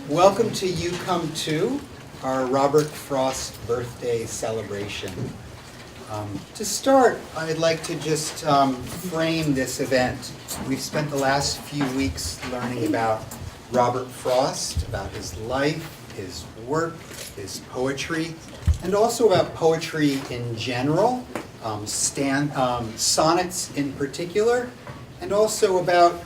Welcome to You Come Too, our Robert Frost birthday celebration. To start, I'd like to just frame this event. We've spent the last few weeks learning about Robert Frost, about his life, his work, his poetry, and also about poetry in general, sonnets in particular, and also about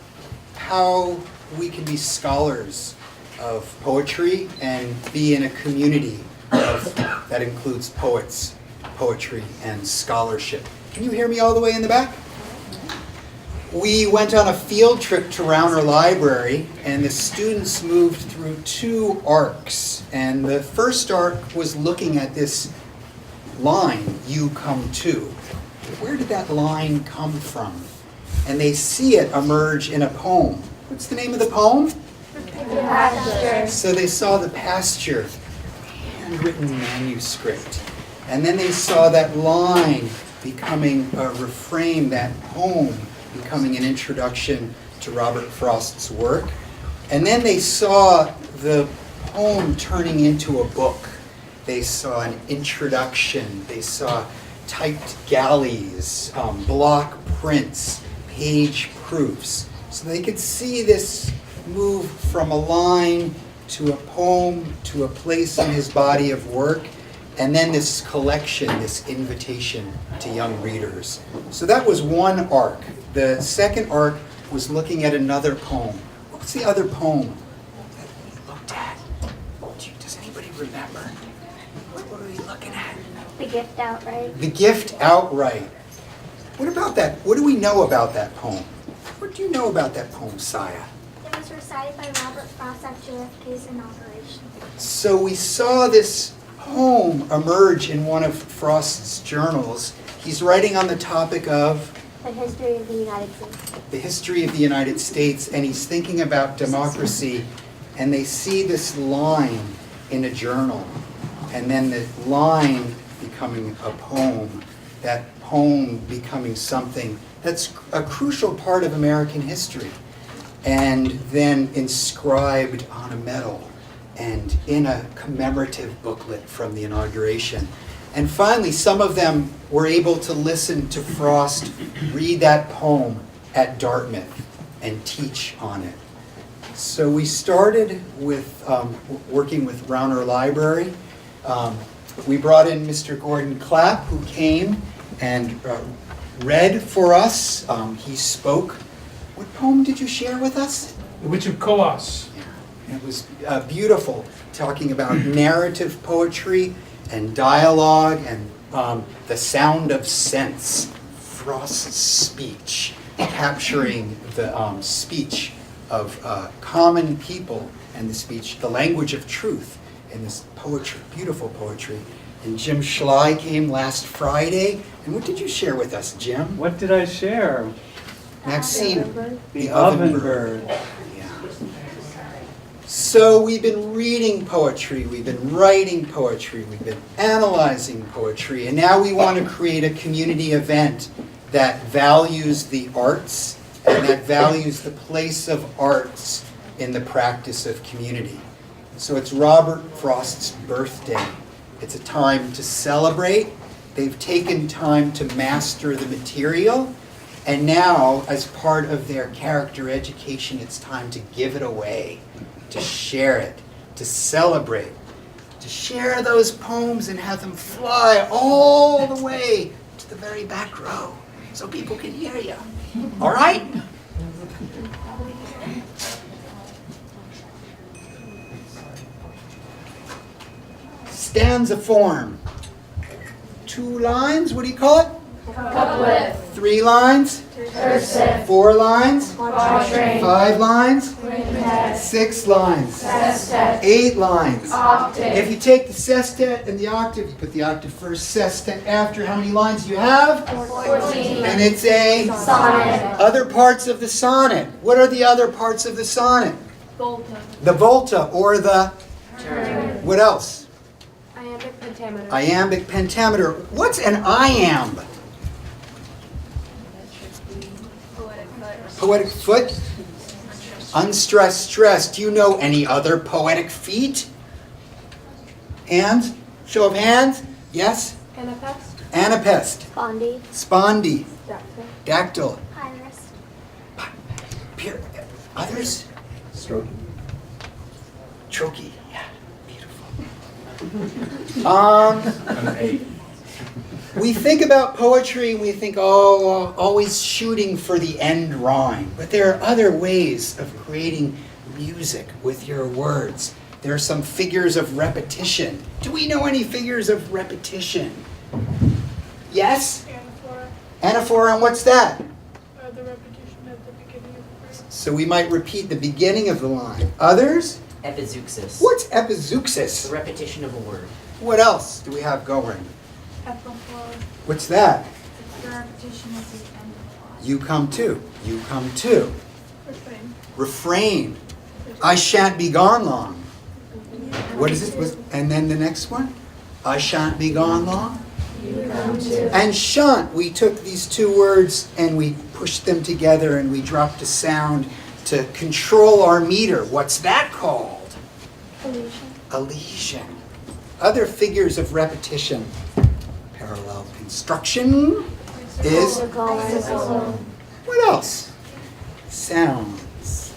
how we can be scholars of poetry and be in a community that includes poets, poetry, and scholarship. Can you hear me all the way in the back? We went on a field trip to Rauner Library, and the students moved through two arcs. And the first arc was looking at this line, "You come too." Where did that line come from? And they see it emerge in a poem. What's the name of the poem? The Pasture. So they saw the pasture, handwritten manuscript. And then they saw that line becoming a refrain, that poem becoming an introduction to Robert Frost's work. And then they saw the poem turning into a book. They saw an introduction. They saw typed galleys, block prints, page proofs. So they could see this move from a line to a poem to a place in his body of work, and then this collection, this invitation to young readers. So that was one arc. The second arc was looking at another poem. What was the other poem that we looked at? Does anybody remember? What were we looking at? The Gift Outright. The Gift Outright. What about that? What do we know about that poem? What do you know about that poem, Saya? It was recited by Robert Frost at JFK's inauguration. So we saw this poem emerge in one of Frost's journals. He's writing on the topic of The history of the United States. the history of the United States, and he's thinking about democracy, and they see this line in a journal, and then the line becoming a poem, that poem becoming something that's a crucial part of American history, and then inscribed on a medal and in a commemorative booklet from the inauguration. And finally, some of them were able to listen to Frost read that poem at Dartmouth and teach on it. So we started with working with Rauner Library. We brought in Mr. Gordon Clapp, who came and read for us. He spoke. What poem did you share with us? The Witch of Colossus. It was beautiful, talking about narrative poetry and dialogue and the sound of sense, Frost's speech, capturing the speech of common people and the language of truth in this poetry, beautiful poetry. And Jim Schley came last Friday. And what did you share with us, Jim? What did I share? Maxine, The Ovenbird. Yeah. So we've been reading poetry, we've been writing poetry, we've been analyzing poetry, and now we want to create a community event that values the arts and that values the place of arts in the practice of community. So it's Robert Frost's birthday. It's a time to celebrate. They've taken time to master the material. And now, as part of their character education, it's time to give it away, to share it, to celebrate, to share those poems and have them fly all the way to the very back row so people can hear you. All right? Stanza form. 2 lines, what do you call it? Couplet. 3 lines? Tercet. 4 lines? Quatrain. 5 lines? Quintet. 6 lines? Sestet. 8 lines? Octave. If you take the sestet and the octave, you put the octave first, sestet after, how many lines do you have? 14. And it's a Sonnet. other parts of the sonnet. What are the other parts of the sonnet? Volta. The volta or the, Turn. what else? Iambic pentameter. Iambic pentameter. What's an iamb? Poetic foot. Poetic foot? Unstressed, stressed. Do you know any other poetic feat? Hands? Show of hands? Yes? Anapest. Anapest. Fondy. Spondy. Dactyl. Dactyl. Iris. Others? Strokey. Trochee. Yeah, beautiful. We think about poetry and we think, oh, always shooting for the end rhyme. But there are other ways of creating music with your words. There are some figures of repetition. Do we know any figures of repetition? Yes? Anaphora. Anaphora, and what's that? The repetition at the beginning of the verse. So we might repeat the beginning of the line. Others? Epizeuxis. What's The epizeuxis? repetition of a word. What else do we have going? Epiphora. What's that? It's the repetition at the end of the line. You come too. You come too. Refrain. Refrain. I shan't be gone long. What is it? And then the next one? I shan't be gone long. And shan't, we took these two words and we pushed them together and we dropped a sound to control our meter. What's that called? Elision. Elision. Other figures of repetition. Parallel construction is what else? Sounds.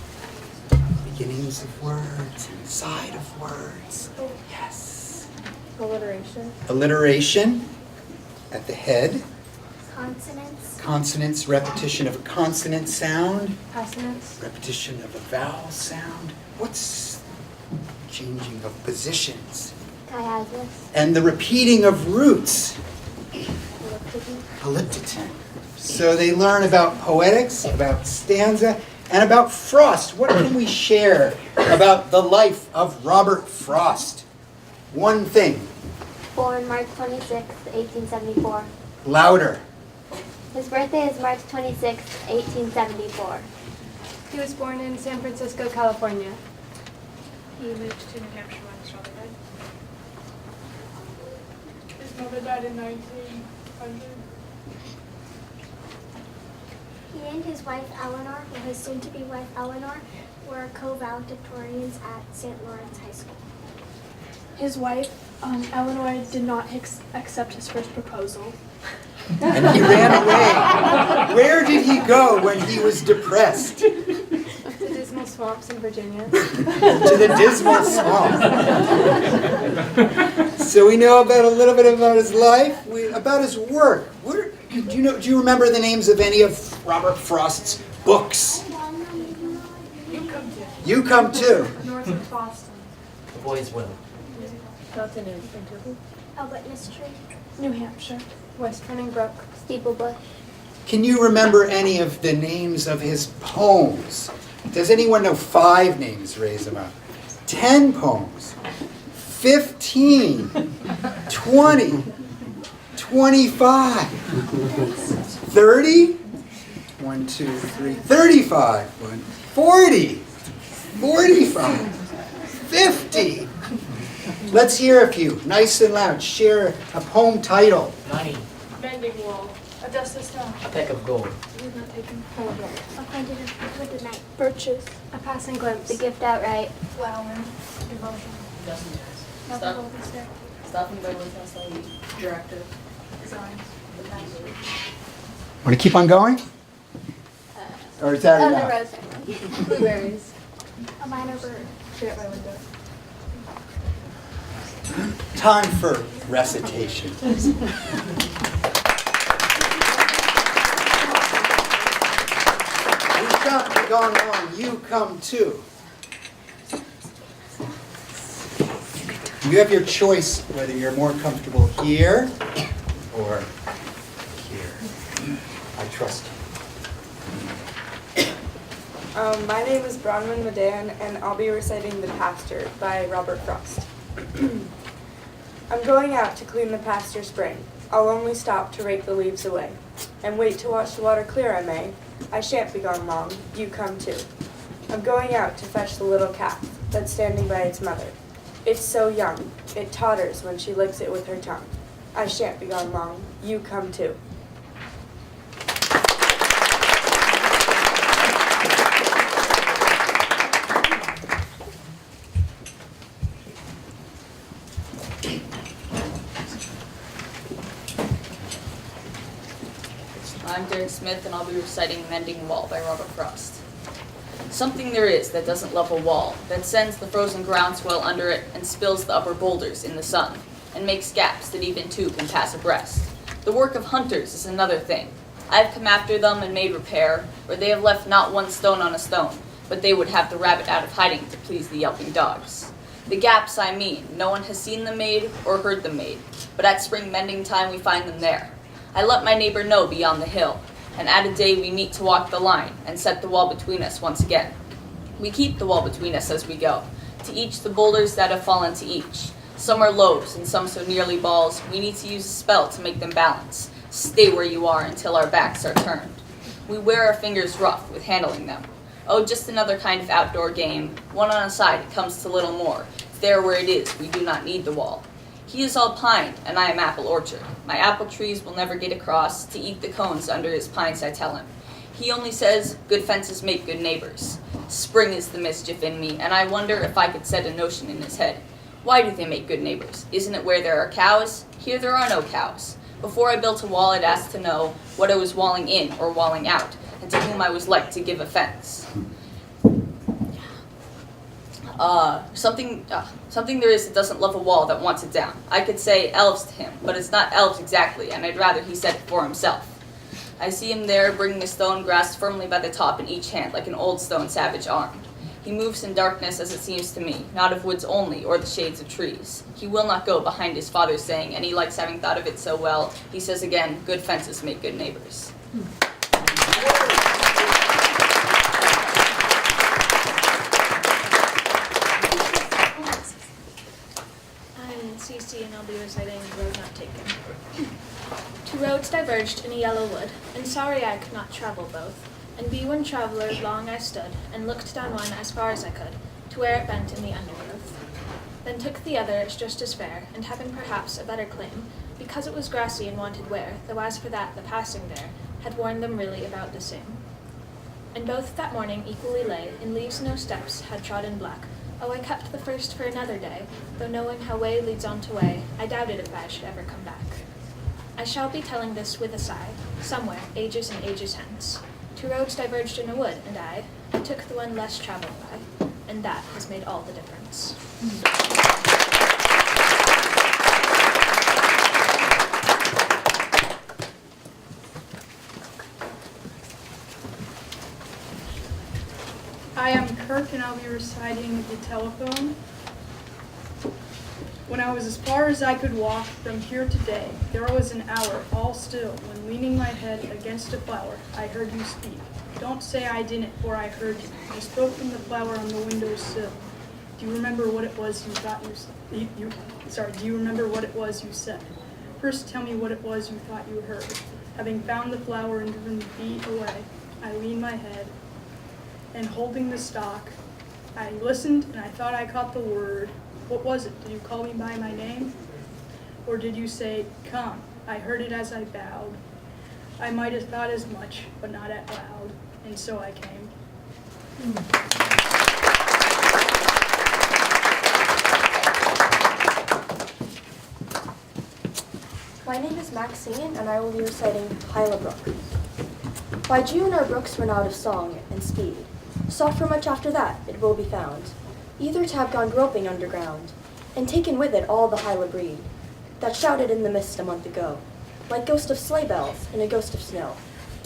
Beginnings of words, inside of words. Yes. Alliteration. Alliteration at the head. Consonants. Consonants, repetition of a consonant sound. Assonance. Repetition of a vowel sound. What's changing of positions? Chiasmus. And the repeating of roots. Elliptical. Elliptiton. So they learn about poetics, about stanza, and about Frost. What can we share about the life of Robert Frost? One thing. Born March 26, 1874. Louder. His birthday is March 26, 1874. He was born in San Francisco, California. He moved to New Hampshire when his father died. His mother died in 1900. He and his wife Eleanor, or his soon-to-be wife Eleanor, were co-valedictorians at St. Lawrence High School. His wife, Eleanor, did not accept his first proposal. And he ran away. Where did he go when he was depressed? To The dismal swamps in Virginia. the dismal swamp. So we know about a little bit about his life, about his work. Do you remember the names of any of Robert Frost's books? You Come Too. North of Boston. The boy's will. Dalton Interval. Albert Mystery. New Hampshire. West Running Brook. Steeplebush. Can you remember any of the names of his poems? Does anyone know 5 names? Raise them up. 10 poems. 15. 20. 25. 30. 1, 2, 3. 35. 40. 45. 50. Let's hear a few. Nice and loud. Share a poem title. Money. Mending Wall. Augustus Town. A peck of gold. We've not taken. Acquainted with the night. Birches. A passing glimpse. The gift outright. Flower. Devotion. Stop. Stopping by one Saudi director. Designs. The master. Want to keep on going? Or is that enough? Rose family. Blueberries. A minor bird. Straight at my window. Time for recitation. We shan't be gone long, you come too. You have your choice whether you're more comfortable here or here. I trust you. My name is Bronwyn Madan, and I'll be reciting The Pasture by Robert Frost. I'm going out to clean the pasture spring. I'll only stop to rake the leaves away, and wait to watch the water clear I may. I shan't be gone long, you come too. I'm going out to fetch the little calf that's standing by its mother. It's so young, it totters when she licks it with her tongue. I shan't be gone long, you come too. I'm Derek Smith, and I'll be reciting Mending Wall by Robert Frost. Something there is that doesn't love a wall, that sends the frozen groundswell under it and spills the upper boulders in the sun, and makes gaps that even two can pass abreast. The work of hunters is another thing. I have come after them and made repair, where they have left not one stone on a stone, but they would have the rabbit out of hiding to please the yelping dogs. The gaps I mean, no one has seen them made or heard them made, but at spring mending time we find them there. I let my neighbor know beyond the hill, and at a day we meet to walk the line and set the wall between us once again. We keep the wall between us as we go, to each the boulders that have fallen to each. Some are lobes and some so nearly balls, we need to use a spell to make them balance. Stay where you are until our backs are turned. We wear our fingers rough with handling them. Oh, just another kind of outdoor game. One on a side, it comes to little more. There where it is, we do not need the wall. He is all pine, and I am apple orchard. My apple trees will never get across to eat the cones under his pines, I tell him. He only says, good fences make good neighbors. Spring is the mischief in me, and I wonder if I could set a notion in his head. Why do they make good neighbors? Isn't it where there are cows? Here there are no cows. Before I built a wall, I'd asked to know what I was walling in or walling out, and to whom I was like to give offense. Something there is that doesn't love a wall that wants it down. I could say elves to him, but it's not elves exactly, and I'd rather he said it for himself. I see him there, bringing a stone grasped firmly by the top in each hand, like an old stone savage armed. He moves in darkness, as it seems to me, not of woods only, or the shades of trees. He will not go behind his father's saying, and he likes having thought of it so well. He says again, good fences make good neighbors. I'm Cece, and I'll be reciting Road Not Taken. Two roads diverged in a yellow wood, and sorry I could not travel both. And be one traveler long I stood, and looked down one as far as I could, to where it bent in the undergrowth. Then took the other as just as fair, and having perhaps a better claim, because it was grassy and wanted wear, though as for that the passing there had worn them really about the same. And both that morning equally lay, in leaves no steps had trodden black. Oh, I kept the first for another day, though knowing how way leads on to way, I doubted if I should ever come back. I shall be telling this with a sigh, somewhere, ages and ages hence. Two roads diverged in a wood, and I took the one less traveled by, and that has made all the difference. Hi, I'm Kirk, and I'll be reciting The Telephone. When I was as far as I could walk from here today, there was an hour all still when, leaning my head against a flower, I heard you speak. Don't say I didn't, for I heard you. You spoke from the flower on the windowsill. Do you remember what it was you thought do you remember what it was you said? First tell me what it was you thought you heard. Having found the flower and driven the bee away, I leaned my head, and holding the stalk, I listened and I thought I caught the word. What was it? Did you call me by my name? Or did you say, come? I heard it as I bowed. I might have thought as much, but not out loud, and so I came. My name is Maxine, and I will be reciting Hyla Brook. By June our brooks run out of song and speed. Sought for much after that, it will be found, either to have gone groping underground, and taken with it all the Hyla breed, that shouted in the mist a month ago, like ghost of sleigh bells in a ghost of snow,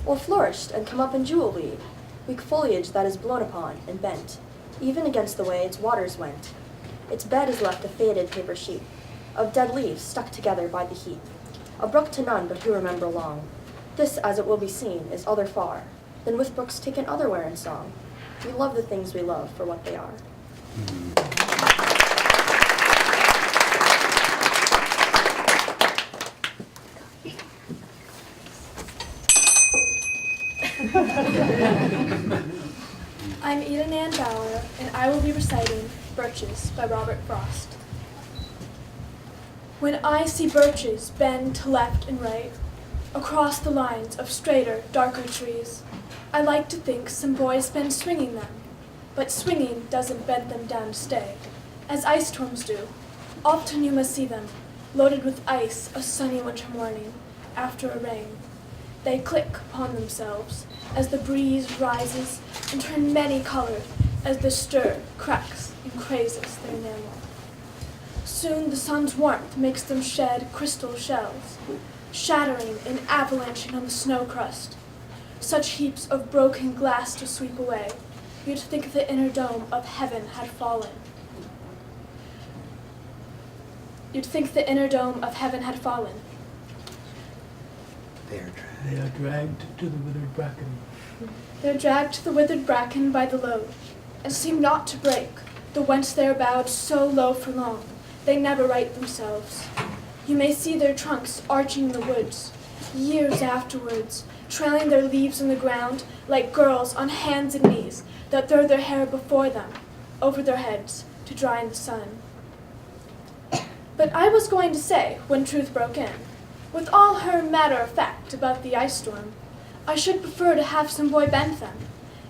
or flourished and come up in jewel weed, weak foliage that is blown upon and bent, even against the way its waters went. Its bed is left a faded paper sheet, of dead leaves stuck together by the heat, a brook to none but who remember long. This, as it will be seen, is other far than with brooks taken otherwhere in song. We love the things we love for what they are. I'm Eden Ann Bauer, and I will be reciting Birches by Robert Frost. When I see birches bend to left and right, across the lines of straighter, darker trees, I like to think some boy's been swinging them, but swinging doesn't bend them down to stay, as ice storms do. Often you must see them, loaded with ice a sunny winter morning, after a rain. They click upon themselves as the breeze rises and turn many-colored as the stir cracks and crazes their enamel. Soon the sun's warmth makes them shed crystal shells, shattering and avalanching on the snow crust. Such heaps of broken glass to sweep away, you'd think the inner dome of heaven had fallen. You'd think the inner dome of heaven had fallen. They are dragged to the withered bracken. They're dragged to the withered bracken by the load, and seem not to break, though whence they are bowed so low for long, they never right themselves. You may see their trunks arching in the woods, years afterwards, trailing their leaves in the ground like girls on hands and knees that throw their hair before them, over their heads, to dry in the sun. But I was going to say, when Truth broke in, with all her matter of fact about the ice storm, I should prefer to have some boy bend them,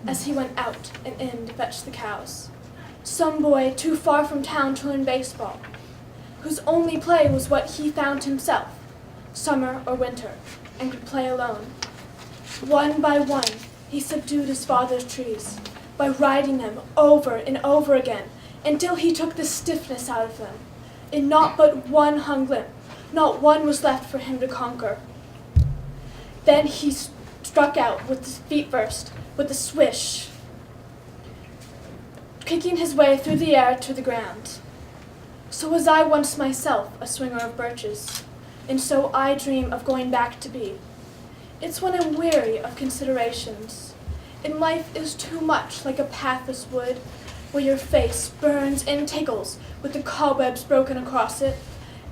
as he went out and in to fetch the cows. Some boy too far from town to learn baseball, whose only play was what he found himself, summer or winter, and could play alone. One by one, he subdued his father's trees, by riding them over and over again, until he took the stiffness out of them. In not but one hung limp, not one was left for him to conquer. Then he struck out with his feet first, with a swish, kicking his way through the air to the ground. So was I once myself a swinger of birches, and so I dream of going back to be. It's when I'm weary of considerations, and life is too much like a pathless wood, where your face burns and tickles with the cobwebs broken across it,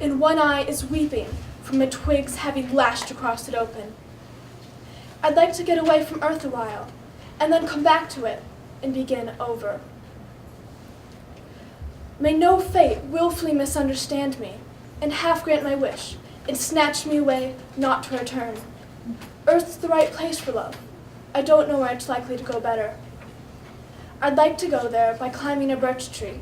and one eye is weeping from a twig's having lashed across it open. I'd like to get away from earth a while, and then come back to it and begin over. May no fate willfully misunderstand me, and half grant my wish, and snatch me away not to return. Earth's the right place for love. I don't know where it's likely to go better. I'd like to go there by climbing a birch tree,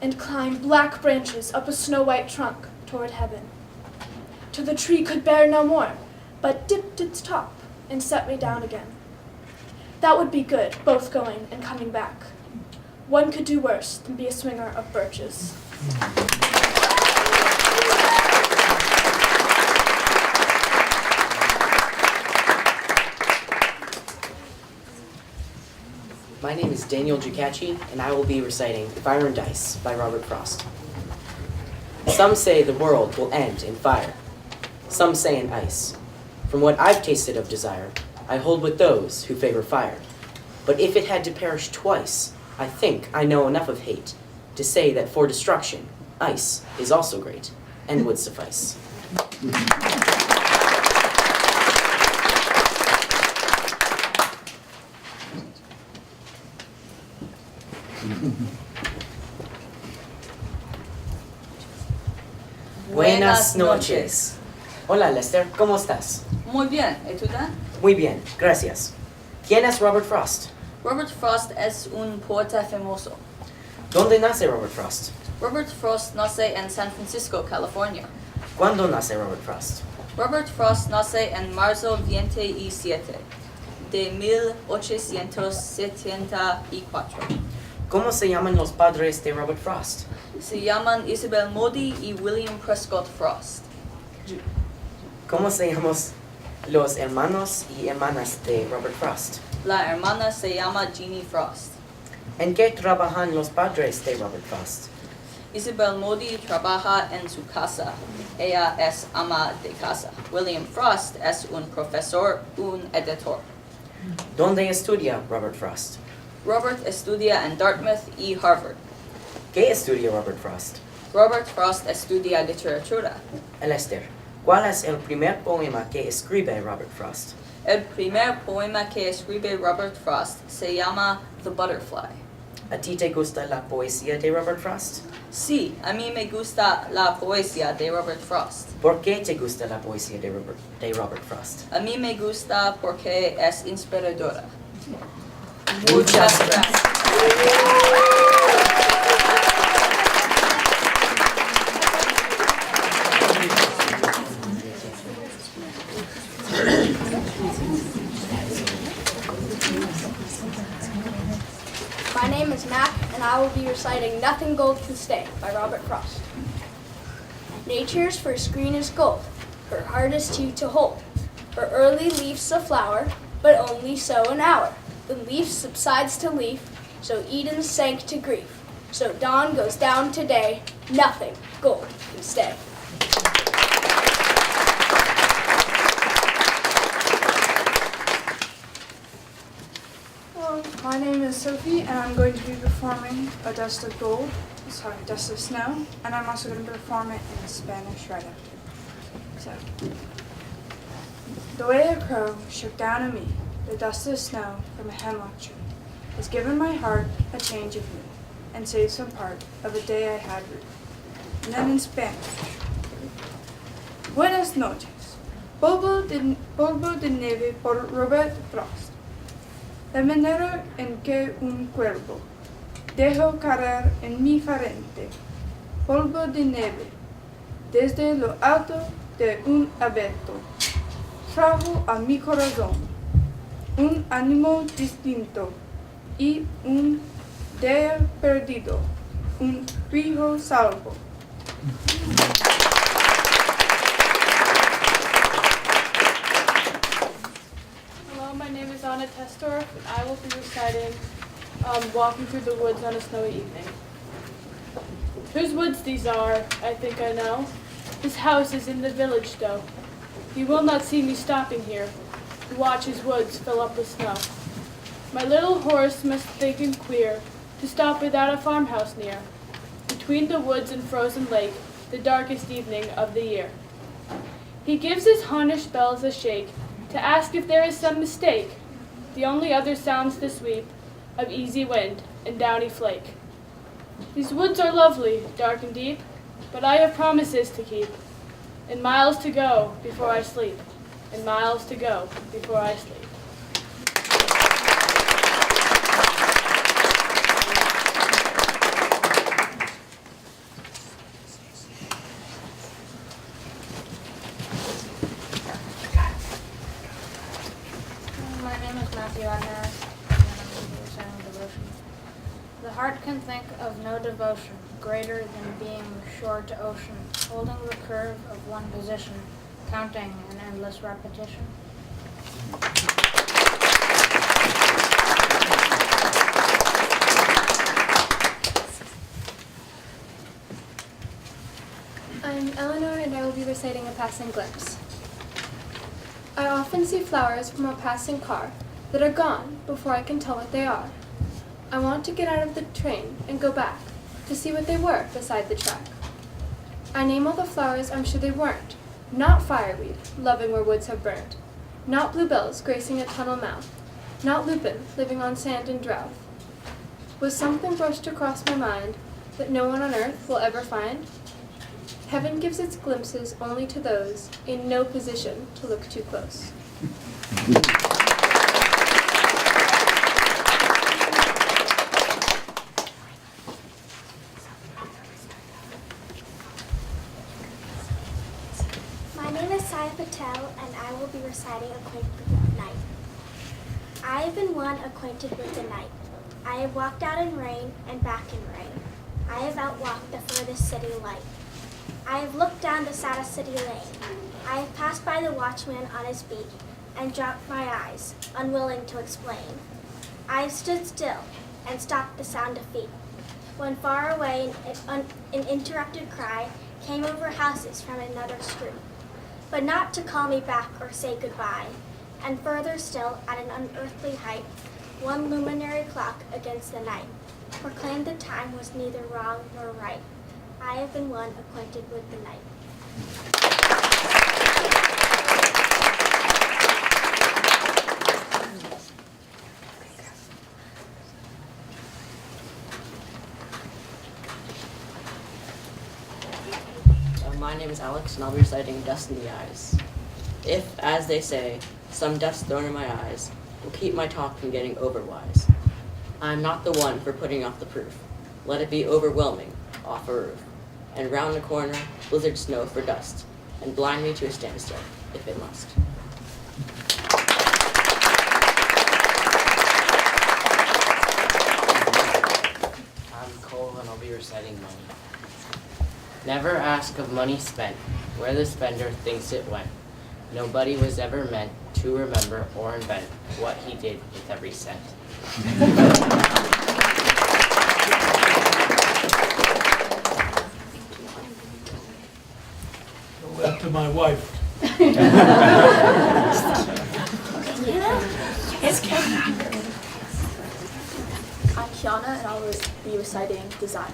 and climb black branches up a snow-white trunk toward heaven, till the tree could bear no more, but dipped its top and set me down again. That would be good, both going and coming back. One could do worse than be a swinger of birches. My name is Daniel Giacacci, and I will be reciting Fire and Ice by Robert Frost. Some say the world will end in fire. Some say in ice. From what I've tasted of desire, I hold with those who favor fire. But if it had to perish twice, I think I know enough of hate to say that for destruction, ice is also great and would suffice. Buenas noches. Hola, Lester, ¿cómo estás? Muy bien, ¿y tú dan? Muy bien, gracias. ¿Quién es Robert Frost? Robert Frost es un poeta famoso. ¿Dónde nace Robert Frost? Robert Frost nace en San Francisco, California. ¿Cuándo nace Robert Frost? Robert Frost nace en marzo 27 de 1874. ¿Cómo se llaman los padres de Robert Frost? Se llaman Isabel Moody y William Prescott Frost. ¿Cómo se llaman los hermanos y hermanas de Robert Frost? La hermana se llama Jeannie Frost. ¿En qué trabajan los padres de Robert Frost? Isabel Moody trabaja en su casa. Ella es ama de casa. William Frost es un profesor, un editor. ¿Dónde estudia Robert Frost? Robert estudia en Dartmouth y Harvard. ¿Qué estudia Robert Frost? Robert Frost estudia literatura. Lester, ¿cuál es el primer poema que escribe Robert Frost? El primer poema que escribe Robert Frost se llama The Butterfly. ¿A ti te gusta la poesía de Robert Frost? Sí, a mí me gusta la poesía de Robert Frost. ¿Por qué te gusta la poesía de Robert Frost? A mí me gusta porque es inspiradora. Muchas gracias. be reciting Nothing Gold Can Stay by Robert Frost. Nature's first green is gold, her hardest hue to hold. Her early leaves a flower, but only so an hour. The leaf subsides to leaf, so Eden sank to grief. So dawn goes down to day, nothing gold can stay. Hello, my name is Sophie, and I'm going to be performing a Dust of Snow, and I'm also going to perform it in Spanish right after. So, the way a crow shook down on me, the dust of snow from a hemlock tree, has given my heart a change of mood, and saved some part of a day I had rude. And then in Spanish. Buenas noches. Polvo de nieve por Robert Frost. La manera en que un cuervo dejó caer en mi frente polvo de nieve desde lo alto de un abeto trajo a mi corazón un ánimo distinto y un día perdido, un hijo salvo. Hello, my name is Anna Testor, and I will be reciting Walking Through the Woods on a Snowy Evening. Whose woods these are, I think I know. His house is in the village, though. He will not see me stopping here to watch his woods fill up with snow. My little horse must think and queer to stop without a farmhouse near, between the woods and frozen lake, the darkest evening of the year. He gives his harness bells a shake to ask if there is some mistake. The only other sounds the sweep of easy wind and downy flake. These woods are lovely, dark and deep, but I have promises to keep, and miles to go before I sleep, and miles to go before I sleep. My name is Matthew Adner, and I'm going to be reciting devotion. The heart can think of no devotion greater than being shore to ocean, holding the curve of one position, counting an endless repetition. I'm Eleanor, and I will be reciting A Passing Glimpse. I often see flowers from a passing car that are gone before I can tell what they are. I want to get out of the train and go back to see what they were beside the track. I name all the flowers I'm sure they weren't. Not fireweed, loving where woods have burned. Not bluebells gracing a tunnel mouth. Not lupin, living on sand and drought. Was something brushed across my mind that no one on earth will ever find? Heaven gives its glimpses only to those in no position to look too close. My name is Saya Patel, and I will be reciting Acquainted with the Night. I have been one acquainted with the night. I have walked out in rain and back in rain. I have outwalked the furthest city light. I have looked down the saddest city lane. I have passed by the watchman on his beat and dropped my eyes, unwilling to explain. I have stood still and stopped the sound of feet, when far away an interrupted cry came over houses from another street, but not to call me back or say goodbye. And further still, at an unearthly height, one luminary clock against the night proclaimed the time was neither wrong nor right. I have been one acquainted with the night. My name is Alex, and I'll be reciting Dust in the Eyes. If, as they say, some dust thrown in my eyes will keep my talk from getting overwise, I am not the one for putting off the proof. Let it be overwhelming, off a roof, and round the corner, blizzard snow for dust, and blind me to a standstill, if it must. I'm cold. Cole, and I'll be reciting money. Never ask of money spent, where the spender thinks it went. Nobody was ever meant to remember or invent what he did with every cent. Tell that to my wife. I'm Kiana, and I will be reciting design.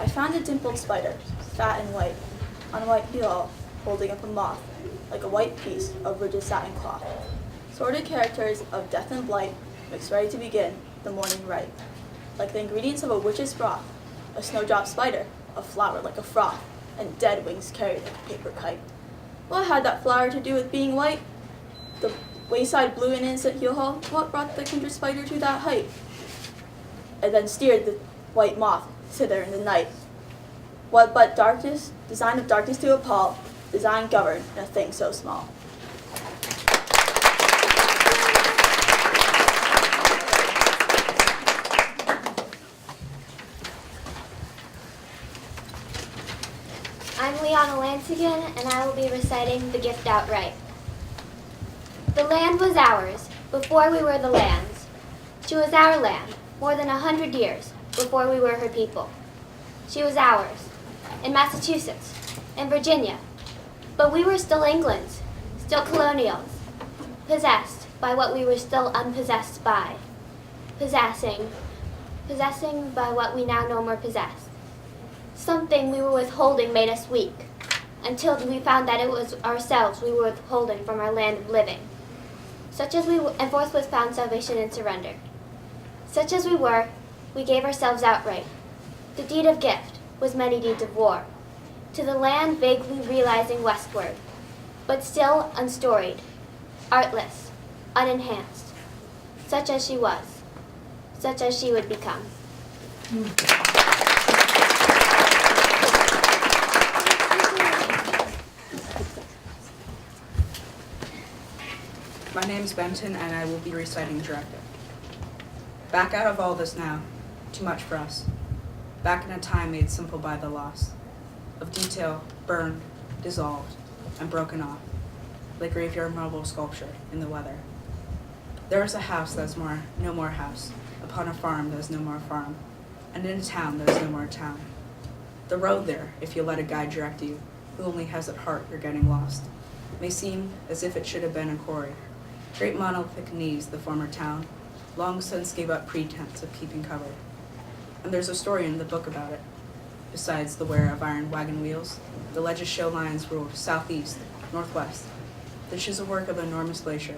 I found a dimpled spider, fat and white, on a white pillow, holding up a moth, like a white piece of rigid satin cloth. Sorted characters of death and blight, mixed ready to begin the morning rite. Like the ingredients of a witch's broth, a snowdrop spider, a flower like a froth, and dead wings carried like a paper kite. What had that flower to do with being white? The wayside blue and innocent heel hole, what brought the kindred spider to that height? And then steered the white moth thither in the night. What but darkness, design of darkness to appall, design governed in a thing so small. I'm Liana Lansigan, and I will be reciting The Gift Outright. The land was ours, before we were the land's. She was our land, more than 100 years, before we were her people. She was ours, in Massachusetts, in Virginia, but we were still England's, still colonials, possessed by what we were still unpossessed by, possessing by what we now no more possess. Something we were withholding made us weak, until we found that it was ourselves we were withholding from our land of living. And forthwith found salvation and surrender. Such as we were, we gave ourselves outright. The deed of gift was many deeds of war, to the land vaguely realizing westward, but still unstoried, artless, unenhanced, such as she was, such as she would become. My name is Benton, and I will be reciting Directive. Back out of all this now, too much for us. Back in a time made simple by the loss of detail, burned, dissolved, and broken off, like graveyard marble sculpture in the weather. There is a house that is no more house, upon a farm that is no more farm, and in a town that is no more town. The road there, if you let a guide direct you, who only has at heart you're getting lost, may seem as if it should have been a quarry. Great monolithic knees, the former town, long since gave up pretense of keeping covered. And there's a story in the book about it. Besides the wear of iron wagon wheels, the ledges show lines ruled southeast, northwest. This is a work of enormous glacier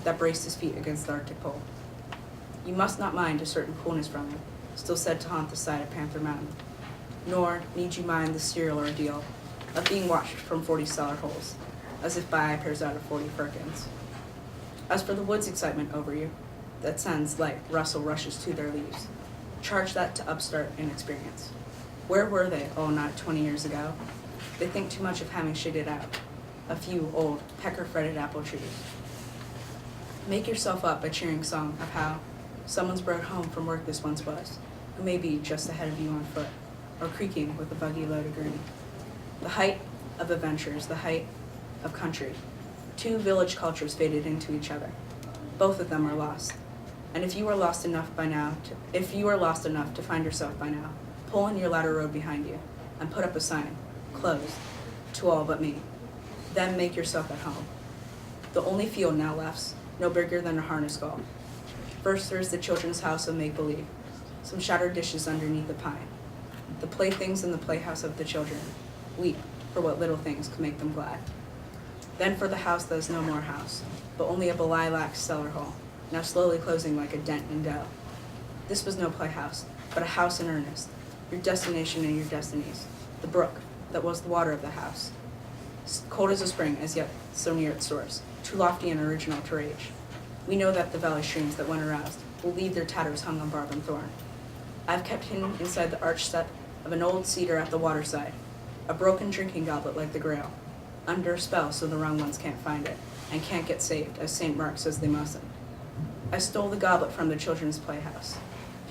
that braced his feet against the Arctic Pole. You must not mind a certain coolness from it, still said to haunt the side of Panther Mountain. Nor need you mind the serial ordeal of being watched from 40 cellar holes, as if by eye pairs out of 40 firkins. As for the woods excitement over you, that sends light rustle rushes to their leaves. Charge that to upstart inexperience. Where were they, oh, not 20 years ago? They think too much of having shaded out a few old, pecker-fretted apple trees. Make yourself up a cheering song of how someone's brought home from work this once was, who may be just ahead of you on foot, or creaking with a buggy load of grain. The height of adventures, the height of country. Two village cultures faded into each other. Both of them are lost. And if you are lost enough to find yourself by now, pull in your ladder road behind you and put up a sign, closed, to all but me. Then make yourself at home. The only field now left, no bigger than a harness gall. First there's the children's house of make-believe, some shattered dishes underneath the pine. The playthings in the playhouse of the children, weep for what little things could make them glad. Then for the house that is no more house, but only a lilac cellar hole, now slowly closing like a dent in dough. This was no playhouse, but a house in earnest, your destination and your destinies, the brook that was the water of the house. Cold as a spring, as yet so near its source, too lofty and original to rage. We know that the valley streams that when aroused will leave their tatters hung on barb and thorn. I've kept hidden inside the arched step of an old cedar at the waterside, a broken drinking goblet like the Grail, under a spell so the wrong ones can't find it, and can't get saved, as St. Mark says they mustn't. I stole the goblet from the children's playhouse.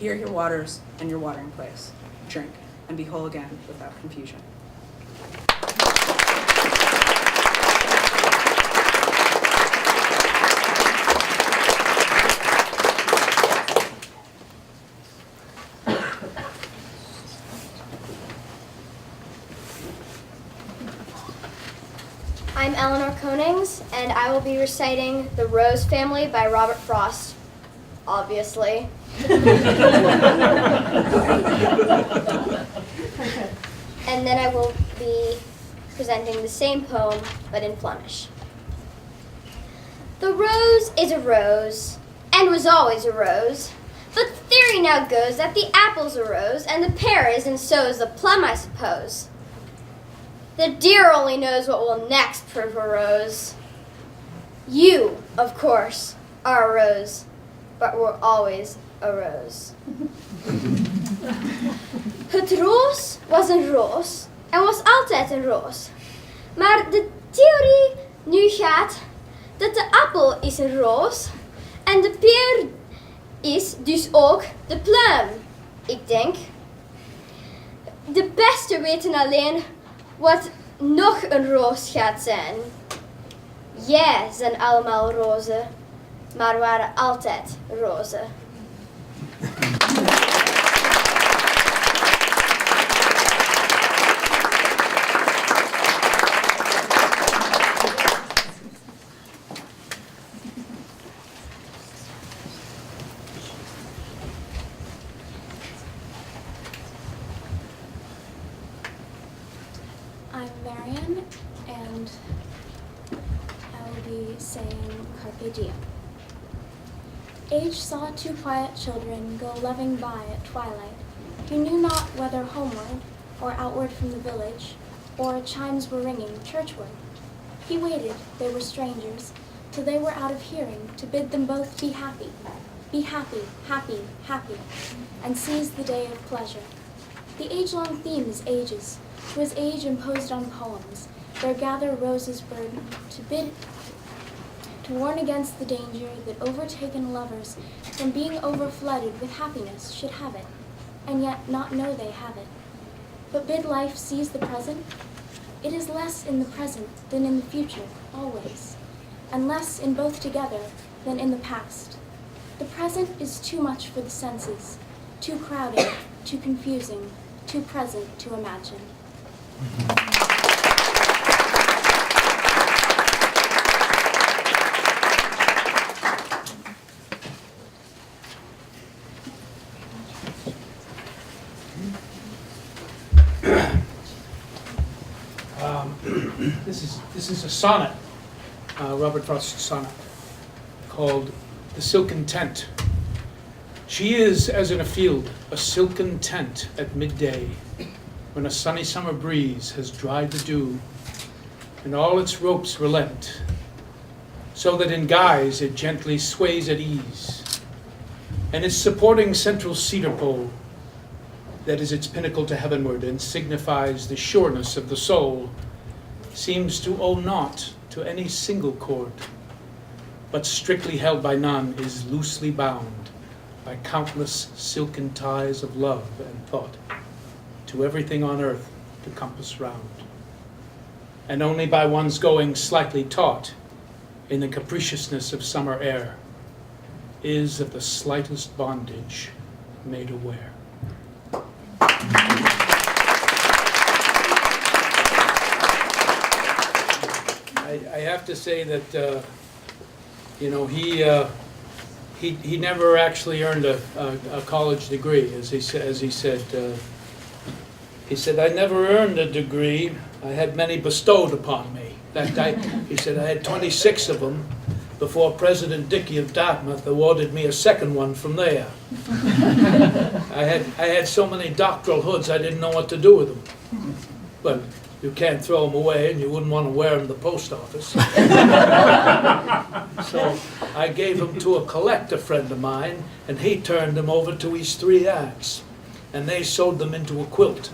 Here your waters and your watering place. Drink, and be whole again without confusion. I'm Eleanor Konings, and I will be reciting The Rose Family by Robert Frost, obviously. And then I will be presenting the same poem, but in Flemish. The rose is a rose, and was always a rose. But the theory now goes that the apple's a rose, and the pear is, and so is the plum, I suppose. The deer only knows what will next prove a rose. You, of course, are a rose, but were always a rose. Het roos was een roos en was altijd een roos. Maar de theorie nu gaat dat de appel is een roos en de peer is dus ook de plum. Ik denk. De beste weten alleen wat nog een roos gaat zijn. Jij zijn allemaal rozen, maar waren altijd rozen. I'm Marian, and I will be saying Carpe Diem. Age saw two quiet children go loving by at twilight, who knew not whether homeward or outward from the village, or chimes were ringing churchward. He waited, they were strangers, till they were out of hearing, to bid them both be happy, happy, happy, and seize the day of pleasure. The age-long theme is ages. 'Twas age imposed on poems, there gather roses burden, to warn against the danger that overtaken lovers, from being overflooded with happiness, should have it, and yet not know they have it. But bid life seize the present? It is less in the present than in the future, always, and less in both together than in the past. The present is too much for the senses, too crowded, too confusing, too present to imagine. This is a sonnet, Robert Frost sonnet, called The Silken Tent. She is, as in a field, a silken tent at midday, when a sunny summer breeze has dried the dew, and all its ropes relent, so that in guise it gently sways at ease, and its supporting central cedar pole, that is its pinnacle to heavenward and signifies the sureness of the soul, seems to owe naught to any single cord, but strictly held by none, is loosely bound by countless silken ties of love and thought, to everything on earth to compass round. And only by one's going slightly taught in the capriciousness of summer air is of the slightest bondage made aware. I have to say that he never actually earned a college degree, as he said. He said, "I never earned a degree. I had many bestowed upon me." He said, "I had 26 of them before President Dickey of Dartmouth awarded me a second one from there." I had so many doctoral hoods I didn't know what to do with them. But you can't throw them away, and you wouldn't want to wear them to the post office. So I gave them to a collector friend of mine, and he turned them over to his 3 aunts, and they sewed them into a quilt.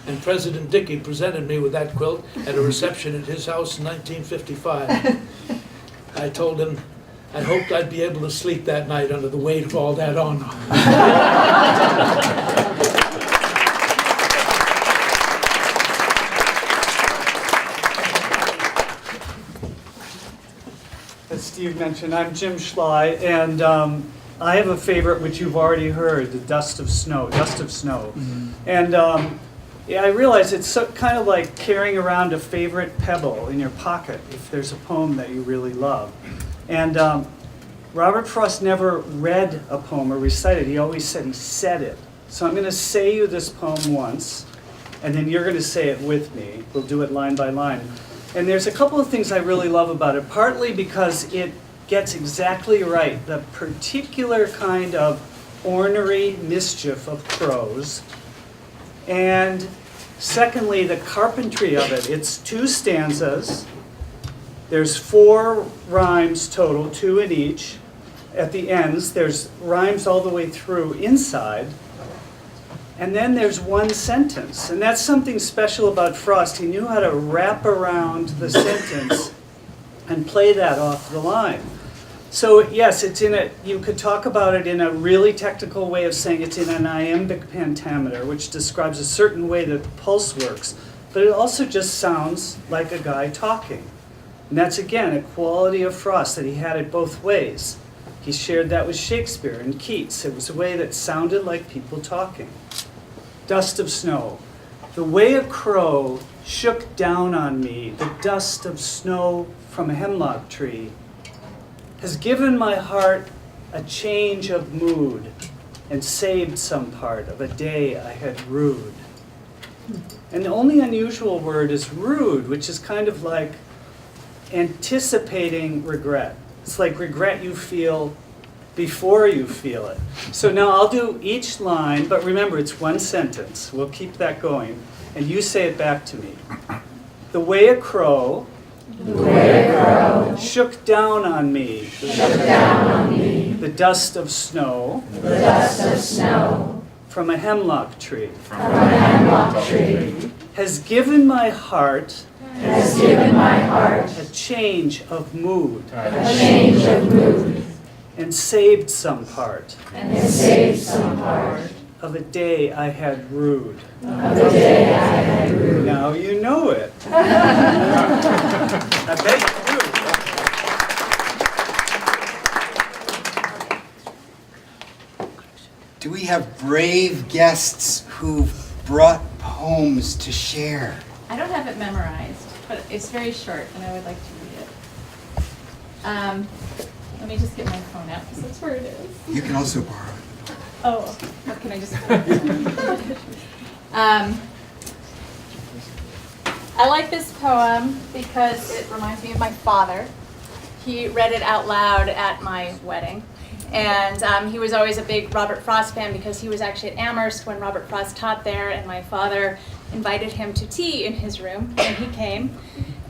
And President Dickey presented me with that quilt at a reception at his house in 1955. I told him, I hoped I'd be able to sleep that night under the weight of all that honor. As Steve mentioned, I'm Jim Schley, and I have a favorite which you've already heard, the Dust of Snow. And yeah, I realize it's kind of like carrying around a favorite pebble in your pocket if there's a poem that you really love. And Robert Frost never read a poem or recited. He always said he said it. So I'm going to say you this poem once, and then you're going to say it with me. We'll do it line by line. And there's a couple of things I really love about it, partly because it gets exactly right the particular kind of ornery mischief of prose. And secondly, the carpentry of it. It's 2 stanzas. There's 4 rhymes total, 2 in each. At the ends, there's rhymes all the way through inside. And then there's 1 sentence. And that's something special about Frost. He knew how to wrap around the sentence and play that off the line. So yes, it's in a, you could talk about it in a really technical way of saying it's in an iambic pentameter, which describes a certain way that the pulse works. But it also just sounds like a guy talking. And that's, again, a quality of Frost, that he had it both ways. He shared that with Shakespeare and Keats. It was a way that sounded like people talking. Dust of snow. The way a crow shook down on me, the dust of snow from a hemlock tree, has given my heart a change of mood and saved some part of a day I had rued. And the only unusual word is rude, which is kind of like anticipating regret. It's like regret you feel before you feel it. So now I'll do each line, but remember it's 1 sentence. We'll keep that going. And you say it back to me. The way a crow, shook down on me, the dust of snow, from a hemlock tree, has given my heart, a change of mood, and saved some part, of a day I had rued. Now you know it. I bet you do. Do we have brave guests who've brought poems to share? I don't have it memorized, but it's very short, and I would like to read it. Let me just get my phone out, because that's where it is. You can also borrow it. Oh, or can I just? I like this poem because it reminds me of my father. He read it out loud at my wedding. And he was always a big Robert Frost fan because he was actually at Amherst when Robert Frost taught there, and my father invited him to tea in his room, and he came.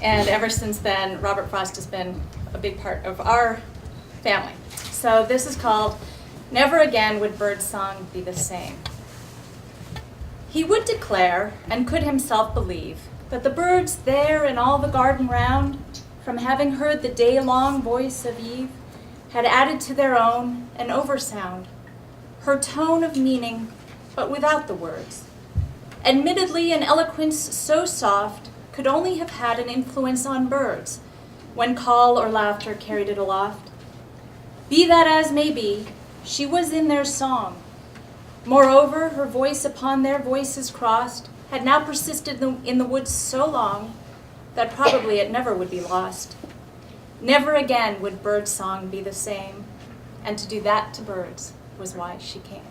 And ever since then, Robert Frost has been a big part of our family. So this is called Never Again Would Birdsong Be the Same. He would declare, and could himself believe, that the birds there in all the garden round, from having heard the day-long voice of Eve, had added to their own an oversound, her tone of meaning, but without the words. Admittedly, an eloquence so soft could only have had an influence on birds, when call or laughter carried it aloft. Be that as may be, she was in their song. Moreover, her voice upon their voices crossed had now persisted in the woods so long that probably it never would be lost. Never again would birdsong be the same, and to do that to birds was why she came.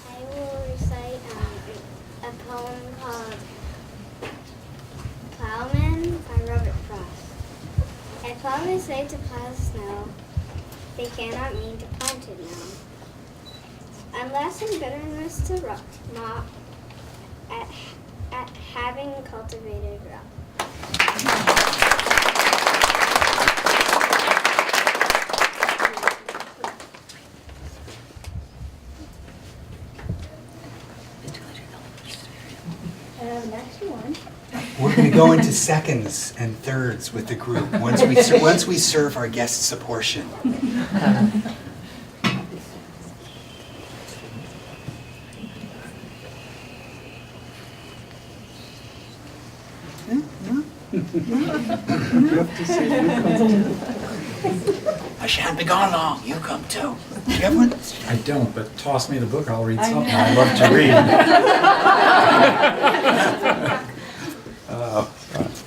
I will recite a poem called Plowman by Robert Frost. And plowmen say to plow the snow, they cannot mean to plant it now. Unless in bitterness to mock at having cultivated rock. go into seconds and thirds with the group once we serve our guests a portion. I shan't be gone long. You come too. Do you have one? I don't, but toss me the book, I'll read something. I love to read.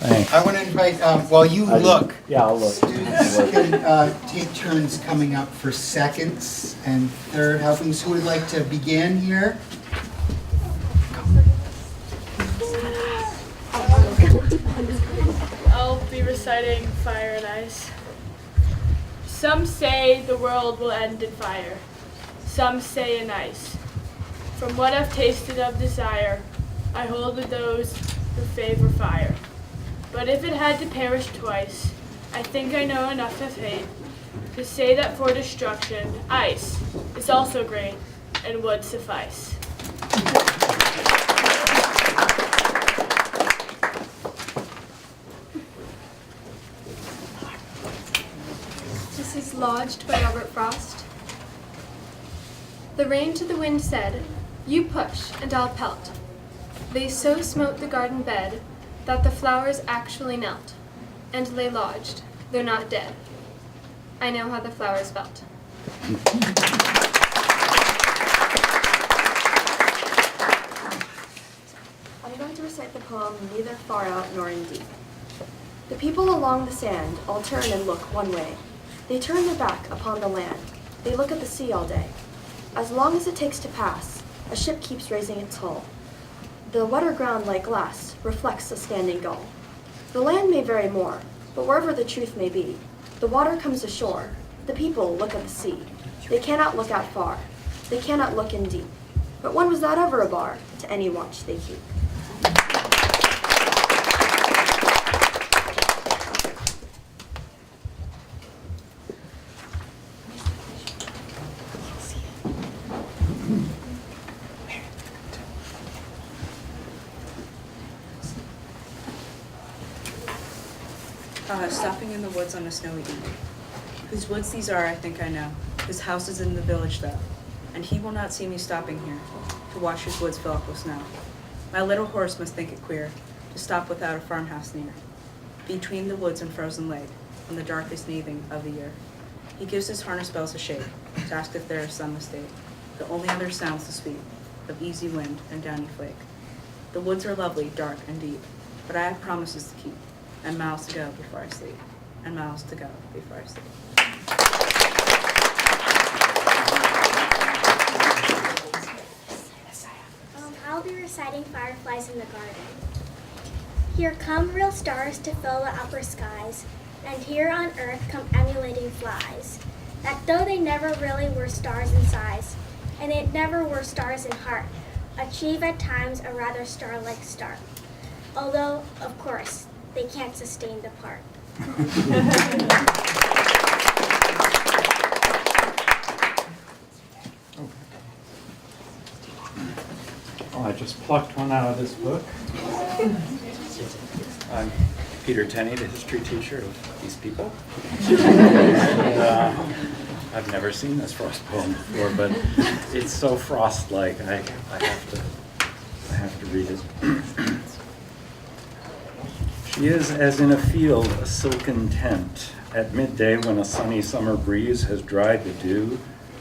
Thanks. I want to invite, while you look, Yeah, I'll look. students can take turns coming up for seconds and third helpings. Who would like to begin here? I'll be reciting Fire and Ice. Some say the world will end in fire. Some say in ice. From what I've tasted of desire, I hold with those who favor fire. But if it had to perish twice, I think I know enough of hate to say that for destruction, ice is also great and would suffice. This is Lodged by Robert Frost. The rain to the wind said, "You push, and I'll pelt." They so smote the garden bed that the flowers actually knelt and lay lodged, though not dead. I know how the flowers felt. I'm going to recite the poem Neither Far Out Nor In Deep. The people along the sand all turn and look one way. They turn their back upon the land. They look at the sea all day. As long as it takes to pass, a ship keeps raising its hull. The wetter ground like glass reflects a standing gull. The land may vary more, but wherever the truth may be, the water comes ashore. The people look at the sea. They cannot look out far. They cannot look in deep. But when was that ever a bar to any watch they keep? Stopping in the woods on a snowy evening. Whose woods these are, I think I know. His house is in the village, though, and he will not see me stopping here to watch his woods fill up with snow. My little horse must think it queer to stop without a farmhouse near, between the woods and frozen lake, on the darkest evening of the year. He gives his harness bells a shake to ask if there is sun mistake. The only other sounds the sweet of easy wind and downy flake. The woods are lovely, dark and deep, but I have promises to keep, and miles to go before I sleep, and miles to go before I sleep. I'll be reciting Fireflies in the Garden. Here come real stars to fill the upper skies, and here on earth come emulating flies, that though they never really were stars in size, and they never were stars in heart, achieve at times a rather star-like start, although, of course, they can't sustain the part. Oh, I just plucked one out of this book. I'm Peter Tenney, the history teacher of these people. And, I've never seen this Frost poem before, but it's so Frost-like. I have to read it. She is as in a field a silken tent, at midday when a sunny summer breeze has dried the dew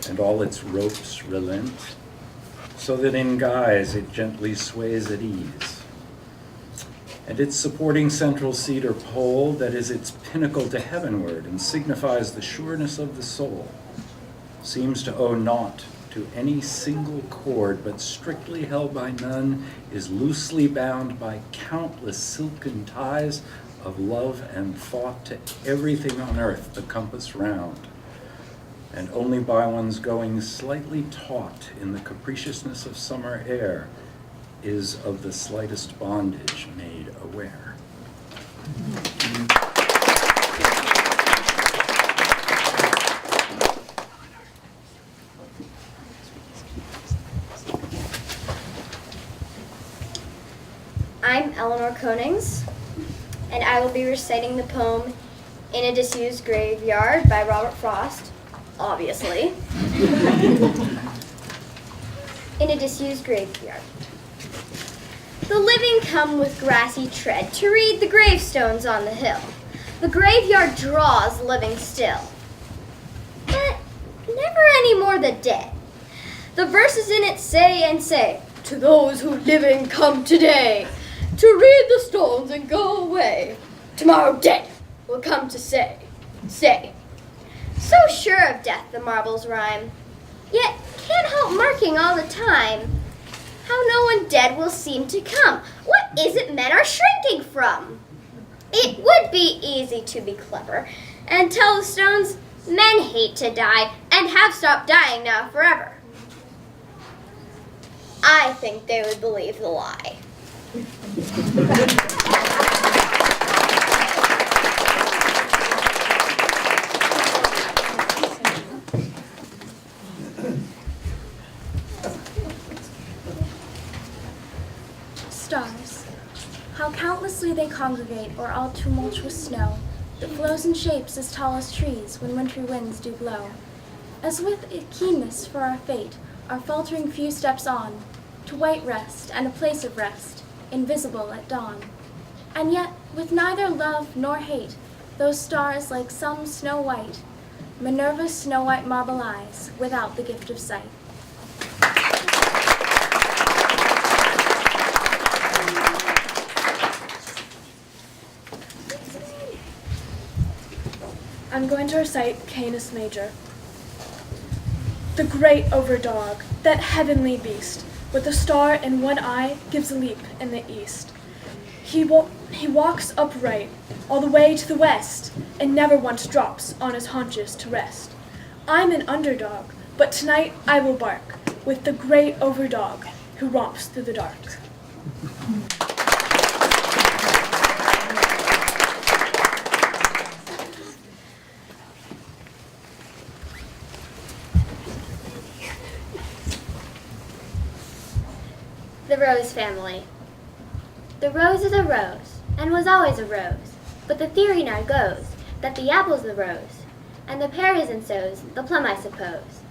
and all its ropes relent, so that in guise it gently sways at ease. And its supporting central cedar pole that is its pinnacle to heavenward and signifies the sureness of the soul, seems to owe naught to any single cord, but strictly held by none, is loosely bound by countless silken ties of love and thought to everything on earth the compass round, and only by one's going slightly taut in the capriciousness of summer air is of the slightest bondage made aware. I'm Eleanor Konings. and I will be reciting the poem In a Disused Graveyard by Robert Frost, obviously. In a disused graveyard. The living come with grassy tread to read the gravestones on the hill. The graveyard draws living still, but never any more the dead. The verses in it say and say, to those who living come today, to read the stones and go away. Tomorrow dead will come to say. So sure of death the marbles rhyme, yet can't help marking all the time how no one dead will seem to come. What is it men are shrinking from? It would be easy to be clever and tell the stones men hate to die and have stopped dying now forever. I think they would believe the lie. Stars, how countlessly they congregate o'er all tumultuous snow, that flows in shapes as tall as trees when wintry winds do blow. As with a keenness for our fate, our faltering few steps on, to white rest and a place of rest, invisible at dawn. And yet, with neither love nor hate, those stars like some snow white, Minerva's snow white marble eyes, without the gift of sight. I'm going to recite Canis Major. The great overdog, that heavenly beast, with a star in one eye, gives a leap in the east. He walks upright all the way to the west, and never once drops on his haunches to rest. I'm an underdog, but tonight I will bark with the great overdog who romps through the dark. The Rose Family. The rose is a rose, and was always a rose, but the theory now goes that the apple's the rose, and the pear isn't so's, the plum I suppose.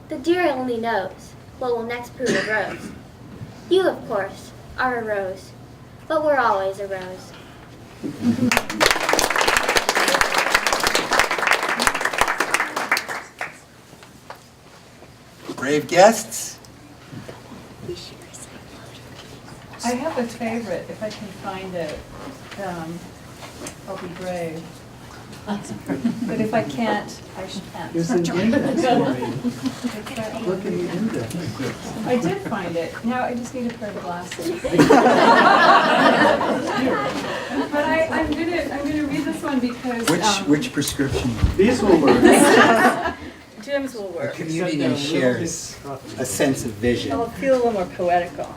The deer only knows what will next prove a rose. You, of course, are a rose, but we're always a rose. Brave guests. I have a favorite, if I can find it. I'll be brave. But if I can't, I can't. There's an index for me. Look in the index. I did find it. Now I just need a pair of glasses. But I'm gonna read this one because Which prescription? These will work. Jim's will A work. community shares a sense of vision. I'll feel a little more poetical.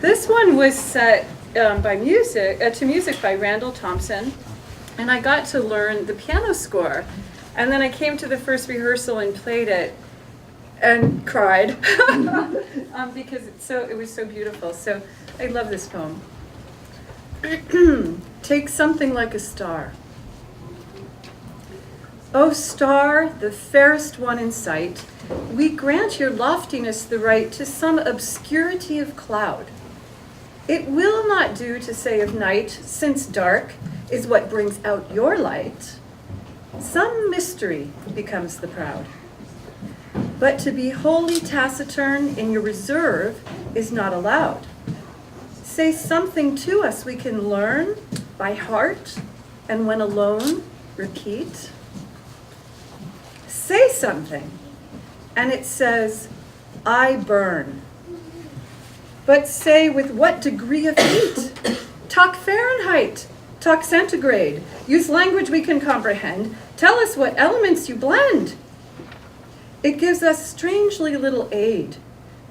This one was set to music by Randall Thompson, and I got to learn the piano score. And then I came to the first rehearsal and played it and cried because it was so beautiful. So I love this poem. Take something like a star. O star, the fairest one in sight, we grant your loftiness the right to some obscurity of cloud. It will not do to say of night, since dark is what brings out your light. Some mystery becomes the proud. But to be wholly taciturn in your reserve is not allowed. Say something to us we can learn by heart, and when alone, repeat. Say something, and it says, I burn. But say with what degree of heat? Talk Fahrenheit, talk centigrade. Use language we can comprehend. Tell us what elements you blend. It gives us strangely little aid,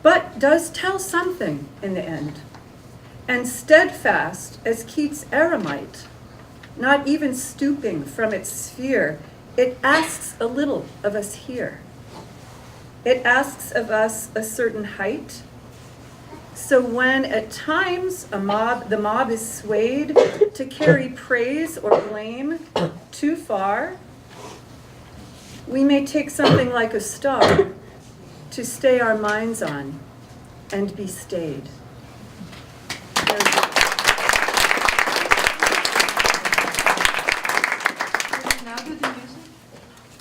but does tell something in the end. And steadfast as Keats' eremite, not even stooping from its sphere, it asks a little of us here. It asks of us a certain height, So when at times the mob is swayed to carry praise or blame too far, we may take something like a star to stay our minds on and be stayed.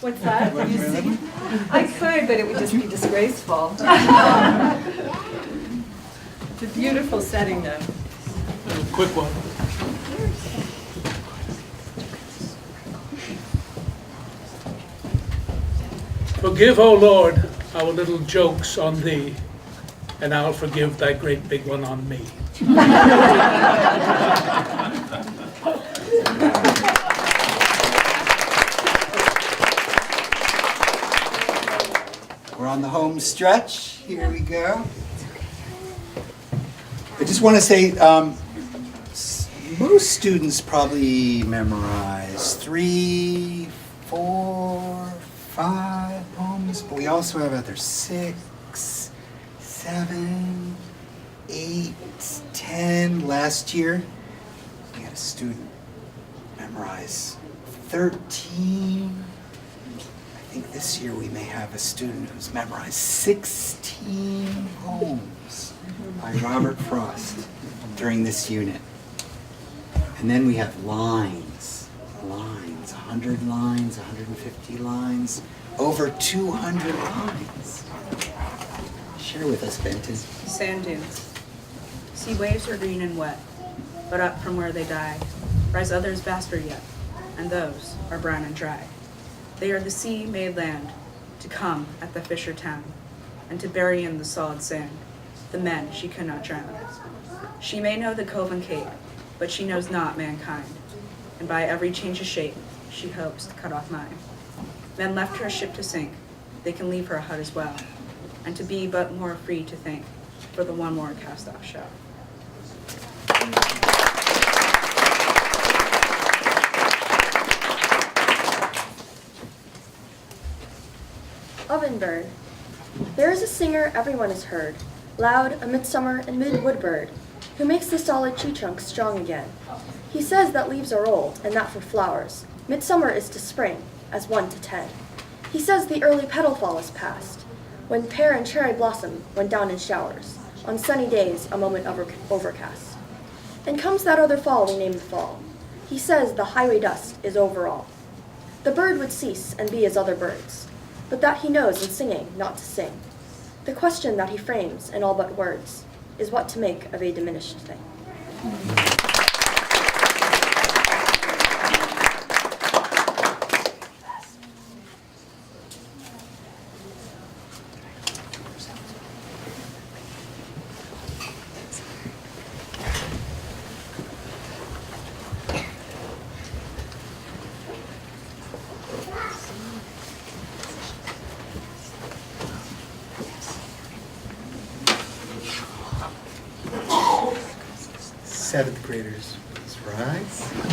What's that? I could, but it would just be disgraceful. It's a beautiful setting, though. Quick one. Forgive, O Lord, our little jokes on thee, and I'll forgive thy great big one on me. We're on the home stretch. Here we go. I just want to say, most students probably memorize 3, 4, 5 poems, but we also have other 6, 7, 8, 10. Last year, we had a student memorize 13. I think this year we may have a student who's memorized 16 poems by Robert Frost during this unit. And then we have lines, 100 lines, 150 lines, over 200 lines. Share with us, Benton. Sand dunes. Sea waves are green and wet, but up from where they die rise others vaster yet, and those are brown and dry. They are the sea made land, to come at the fisher town, and to bury in the solid sand the men she could not drown. She may know the cove and cape, but she knows not mankind, and by every change of shape she hopes to cut off mine. Men left her a ship to sink, they can leave her a hut as well, and to be but more free to think for the one more cast-off shell. Ovenbird. There is a singer everyone has heard, loud, a midsummer and mid-wood bird, who makes the solid tree trunk strong again. He says that leaves are old, and that for flowers, midsummer is to spring, as 1 to 10. He says the early petal fall is past, when pear and cherry blossom went down in showers, on sunny days a moment of overcast. And comes that other fall we name the fall. He says the highway dust is over all. The bird would cease and be as other birds, but that he knows in singing not to sing. The question that he frames in all but words is what to make of a diminished thing. Seventh graders, please rise.